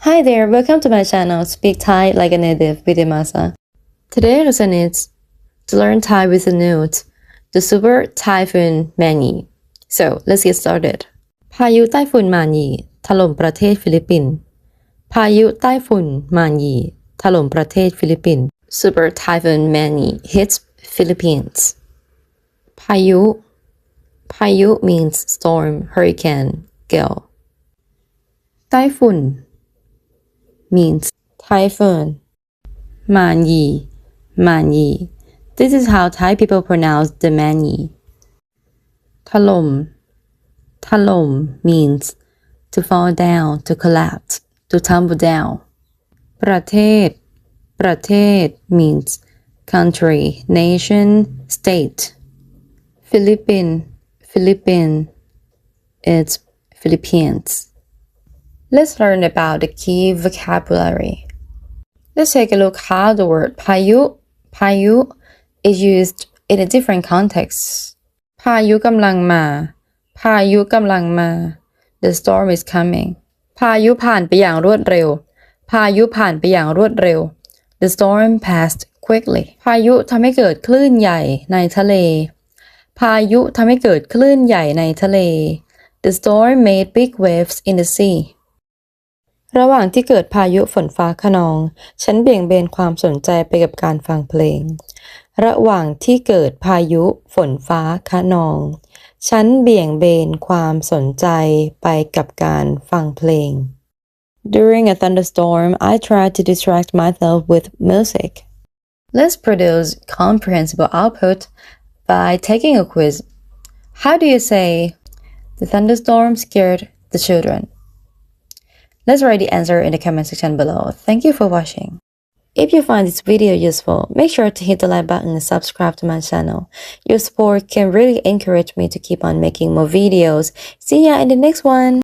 Hi there, welcome to my channel, Speak Thai like a native with Imasa. Today's lesson is to learn Thai with the note, the super typhoon Mani. So let's get started. พายุไต้ฝุ่นมานีถล่มประเทศฟิลิปปินส์ พายุไต้ฝุ่นมานีถล่มประเทศฟิลิปปินส์ Super typhoon Mani hits Philippines. พายุ means storm, hurricane, gale. ไต้ฝุ่น means typhoon. Mani. This is how Thai people pronounce the Mani. Talom means to fall down, to collapse, to tumble down. ประเทศ means country, nation, state. Philippine it's Philippines. Let's learn about the key vocabulary. Let's take a look how the word payu is used in a different context. พายุกำลังมา The storm is coming. พายุผ่านไปอย่างรวดเร็ว The storm passed quickly. พายุทำให้เกิดคลื่นใหญ่ในทะเล The storm made big waves in the sea. ระหว่างที่เกิดพายุฝนฟ้าคะนองฉันเบี่ยงเบนความสนใจไปกับการฟังเพลง ระหว่างที่เกิดพายุฝนฟ้าคะนองฉันเบี่ยงเบนความสนใจไปกับการฟังเพลง During a thunderstorm, I try to distract myself with music. Let's produce comprehensible output by taking a quiz. How do you say the thunderstorm scared the children? Let's write the answer in the comment section below. Thank you for watching. If you find this video useful, make sure to hit the like button and subscribe to my channel. Your support can really encourage me to keep on making more videos. See ya in the next one!